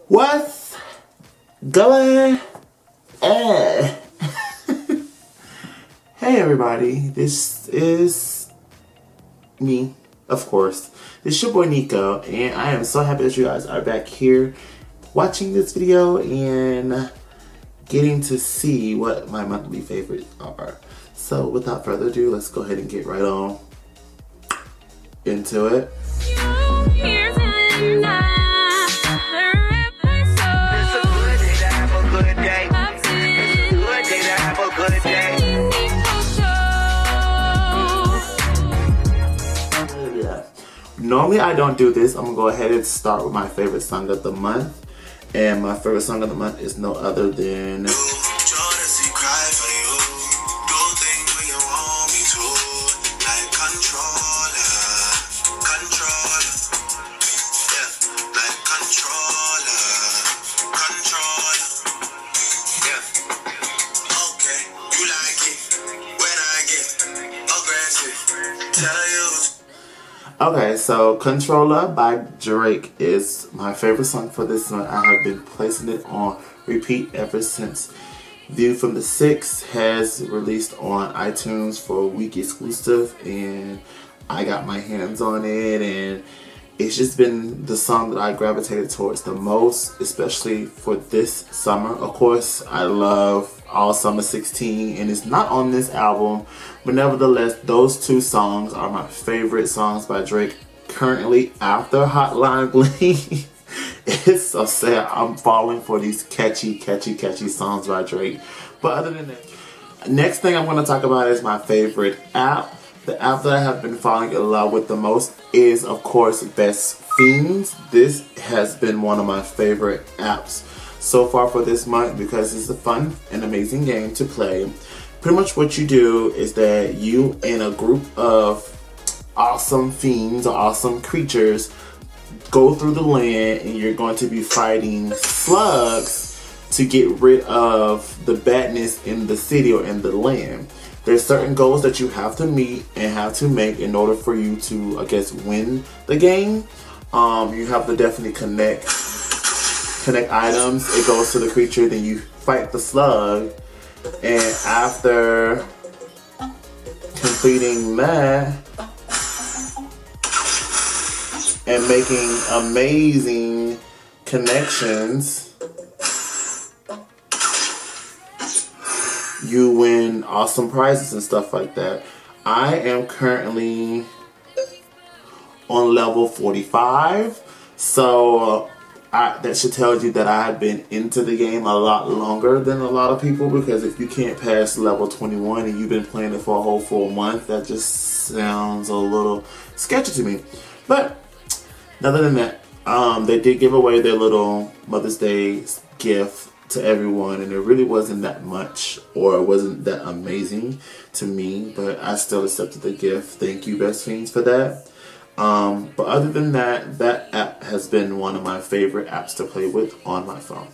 What's going on? Hey everybody, this is me, of course. This is your boy Niko, and I am so happy that you guys are back here watching this video and getting to see what my monthly favorites are. So without further ado, let's go ahead and get right on into it. Normally I don't do this. I'm gonna go ahead and start with my favorite song of the month. And my favorite song of the month is no other than Okay, so Controlla by Drake is my favorite song for this month. I have been placing it on repeat ever since View from the 6 has released on iTunes for a week exclusive, and I got my hands on it, and it's just been the song that I gravitated towards the most, especially for this summer. Of course, I love All Summer 16, and it's not on this album, but nevertheless, those two songs are my favorite songs by Drake currently after Hotline Bling. It's so sad. I'm falling for these catchy songs by Drake. But other than that, next thing I'm going to talk about is my favorite app. The app that I have been falling in love with the most is, of course, Fiends. This has been one of my favorite apps so far for this month because it's a fun and amazing game to play. Pretty much what you do is that you and a group of awesome fiends or awesome creatures go through the land, and you're going to be fighting slugs to get rid of the badness in the city or in the land. There's certain goals that you have to meet and have to make in order for you to, I guess, win the game. You have to definitely connect items. It goes to the creature, then you fight the slug, and after completing that and making amazing connections, you win awesome prizes and stuff like that. I am currently on level 45, so that should tell you that I have been into the game a lot longer than a lot of people, because if you can't pass level 21 and you've been playing it for a whole full month, that just sounds a little sketchy to me. But other than that, they did give away their little Mother's Day gift to everyone, and it really wasn't that much, or it wasn't that amazing to me, but I still accepted the gift. Thank you, Best Fiends, for that. But other than that, that app has been one of my favorite apps to play with on my phone.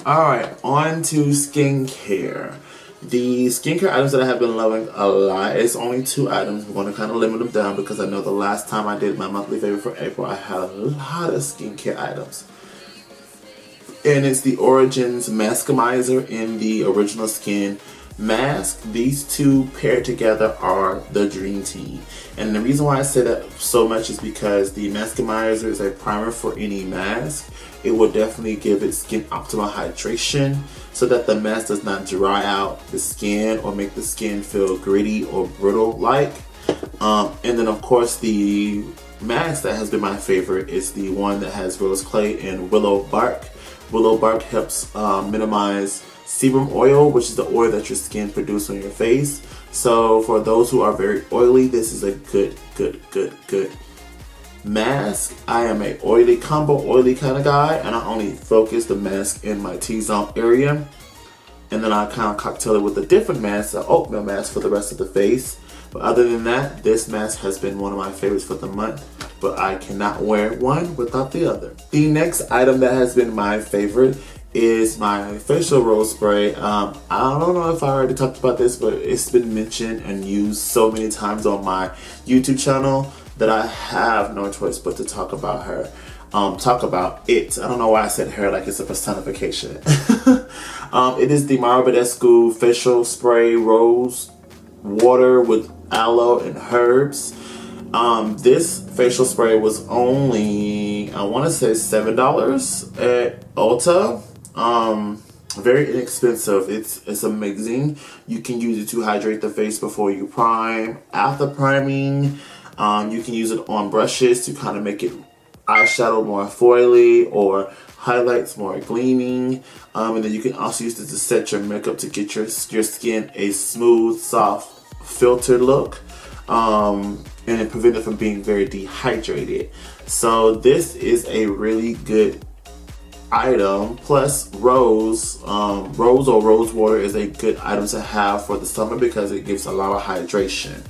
Alright, on to skincare. The skincare items that I have been loving a lot, it's only 2 items. I'm going to kind of limit them down because I know the last time I did my monthly favorite for April, I had a lot of skincare items. And it's the Origins Maskimizer and the Original Skin Mask. These two paired together are the dream team. And the reason why I say that so much is because the Maskimizer is a primer for any mask. It will definitely give its skin optimal hydration so that the mask does not dry out the skin or make the skin feel gritty or brittle like. And then of course the mask that has been my favorite is the one that has rose clay and willow bark. Willow bark helps minimize sebum oil, which is the oil that your skin produces on your face. So for those who are very oily, this is a good mask. I am a oily kind of guy, and I only focus the mask in my T-zone area, and then I kind of cocktail it with a different mask, an oatmeal mask, for the rest of the face. But other than that, this mask has been one of my favorites for the month, but I cannot wear one without the other. The next item that has been my favorite is my facial rose spray. I don't know if I already talked about this, but it's been mentioned and used so many times on my YouTube channel. that I have no choice but to talk about her. Talk about it. I don't know why I said her like it's a personification. It is the Badescu facial spray rose water with aloe and herbs. This facial spray was only, I want to say $7 at Ulta. Very inexpensive. It's amazing. You can use it to hydrate the face before you prime. After priming, you can use it on brushes to kind of make it eyeshadow more foily or highlights more gleaming. And then you can also use it to set your makeup to get your skin a smooth, soft, filtered look. And it prevents it from being very dehydrated. So this is a really good item. Plus rose or rose water is a good item to have for the summer because it gives a lot of hydration.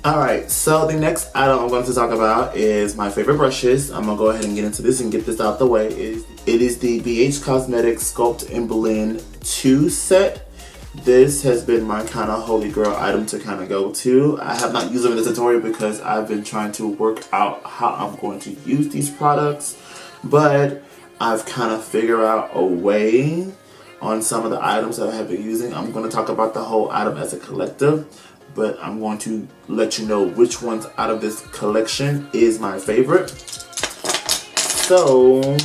Alright, so the next item I'm going to talk about is my favorite brushes. I'm going to go ahead and get into this and get this out the way. It is the BH Cosmetics Sculpt and Blend 2 set. This has been my kind of holy grail item to kind of go to. I have not used them in the tutorial because I've been trying to work out how I'm going to use these products. But I've kind of figured out a way on some of the items that I have been using. I'm going to talk about the whole item as a collective, but I'm going to let you know which ones out of this collection is my favorite. So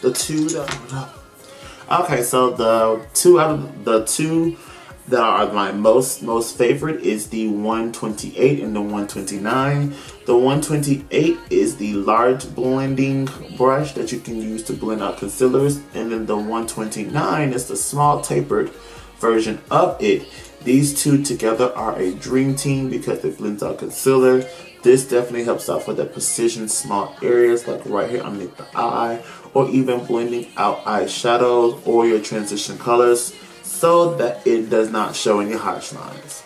the two that are my most favorite is the 128 and the 129. The 128 is the large blending brush that you can use to blend out concealers, and then the 129 is the small tapered version of it. These two together are a dream team because it blends out concealer. This definitely helps out for the precision small areas like right here underneath the eye, or even blending out eyeshadows or your transition colors so that it does not show any harsh lines.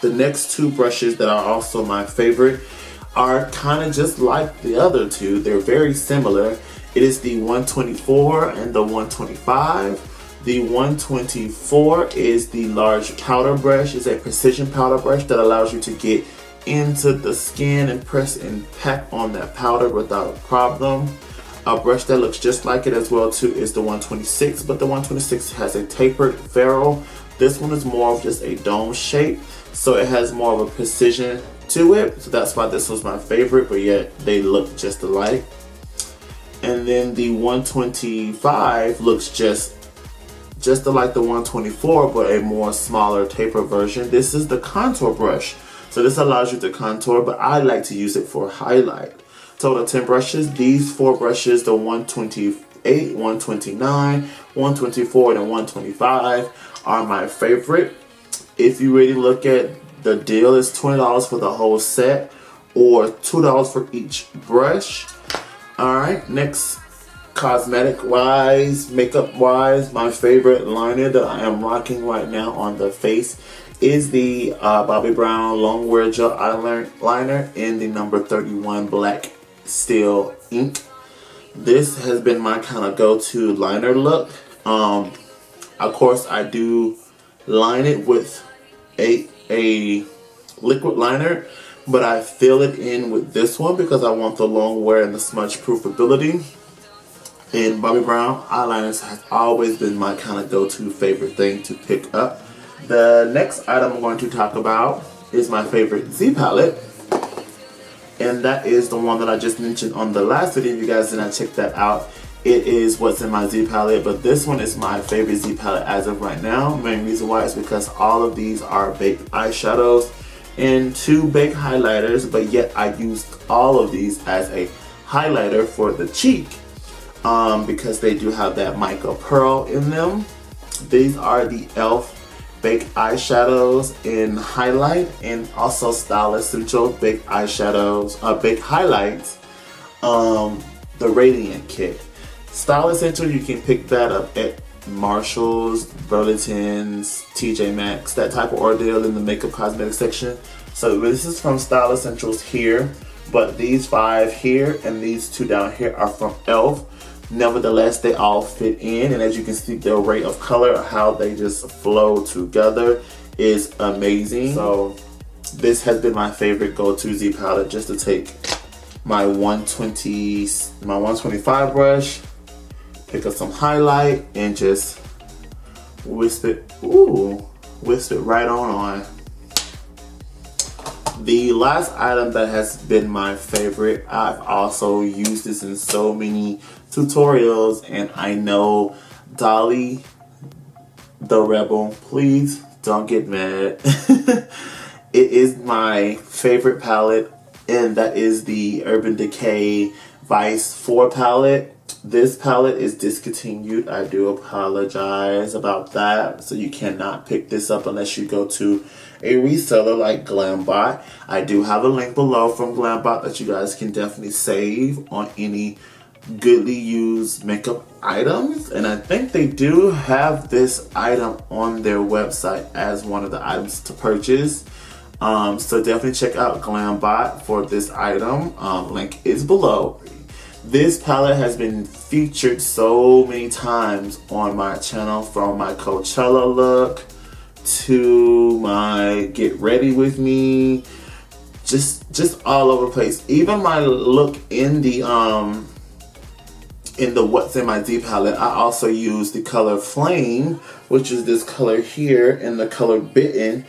The next two brushes that are also my favorite are kind of just like the other two. They're very similar. It is the 124 and the 125. The 124 is the large powder brush. It's a precision powder brush that allows you to get into the skin and press and pack on that powder without a problem. A brush that looks just like it as well too is the 126, but the 126 has a tapered ferrule. This one is more of just a dome shape, so it has more of a precision to it. So that's why this was my favorite, but yet they look just alike. And then the 125 looks just like the 124, but a more smaller taper version. This is the contour brush. So this allows you to contour, but I like to use it for highlight. Total 10 brushes. These 4 brushes, the 128, 129, 124, and 125 are my favorite. If you really look at the deal, it's $20 for the whole set or $2 for each brush. Alright, next, cosmetic wise, makeup wise, my favorite liner that I am rocking right now on the face is the Bobbi Brown Longwear Gel Eyeliner in the number 31 Black Steel Ink. This has been my kind of go-to liner look. Of course, I do line it with a liquid liner, but I fill it in with this one because I want the long wear and the smudge proof ability. And Bobbi Brown eyeliners has always been my kind of go-to favorite thing to pick up. The next item I'm going to talk about is my favorite Z-Pallet. And that is the one that I just mentioned on the last video. If you guys did not check that out, it is what's in my Z-Pallet. But this one is my favorite Z-Pallet as of right now. Main reason why is because all of these are baked eyeshadows and 2 baked highlighters. But yet I used all of these as a highlighter for the cheek. Because they do have that mica pearl in them. These are the e.l.f. baked eyeshadows in highlight, and also Style Essential baked eyeshadows, baked highlights, the Radiant kit. Style Essential, you can pick that up at Marshalls, Burlington's, TJ Maxx, that type of ordeal in the makeup cosmetic section. So this is from Style Essentials here, but these 5 here and these 2 down here are from e.l.f. Nevertheless, they all fit in, and as you can see, the array of color, how they just flow together is amazing. So this has been my favorite go-to Z-Pallet, just to take my 125 brush, pick up some highlight, and just whisk it, whisk it right on. The last item that has been my favorite, I've also used this in so many tutorials, and I know Dolly the Rebel, please don't get mad. It is my favorite palette, and that is the Urban Decay Vice 4 palette. This palette is discontinued. I do apologize about that. So you cannot pick this up unless you go to a reseller like Glambot. I do have a link below from Glambot that you guys can definitely save on any goodly used makeup items, and I think they do have this item on their website as one of the items to purchase. So definitely check out Glambot for this item. Link is below. This palette has been featured so many times on my channel, from my Coachella look to my Get Ready With Me, just all over the place. Even my look in the What's in My Z-Palette, I also use the color Flame, which is this color here, and the color Bitten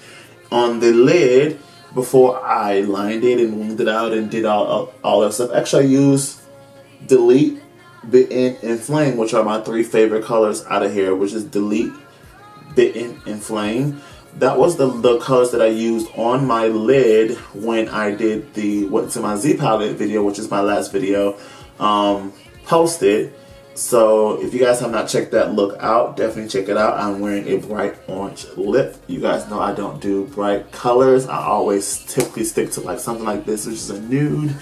on the lid before I lined it and winged it out and did all that stuff. Actually, I used Delete, Bitten, and Flame, which are my 3 favorite colors out of here, which is Delete, Bitten, and Flame. That was the colors that I used on my lid when I did the What's in My Z-Palette video, which is my last video posted. So if you guys have not checked that look out, definitely check it out. I'm wearing a bright orange lip. You guys know I don't do bright colors. I always typically stick to like something like this, which is a nude.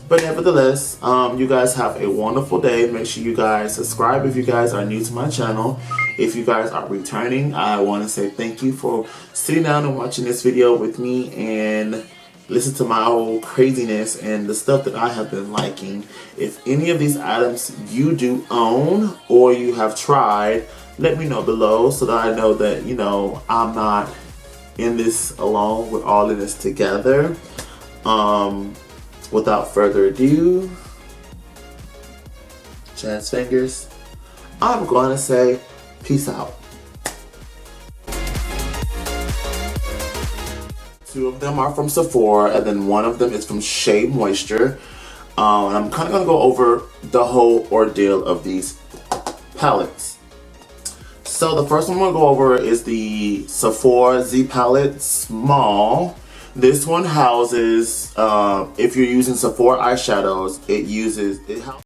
But nevertheless, you guys have a wonderful day. Make sure you guys subscribe if you guys are new to my channel. If you guys are returning, I want to say thank you for sitting down and watching this video with me and listen to my whole craziness and the stuff that I have been liking. If any of these items you do own or you have tried, let me know below so that I know that, you know, I'm not in this alone. We're all in this together. Without further ado, jazz fingers, I'm going to say peace out. 2 of them are from Sephora, and then 1 of them is from Shea Moisture. And I'm kind of going to go over the whole ordeal of these palettes. So the first one I'm going to go over is the Sephora Z-Pallet Small. This one houses, if you're using Sephora eyeshadows, it houses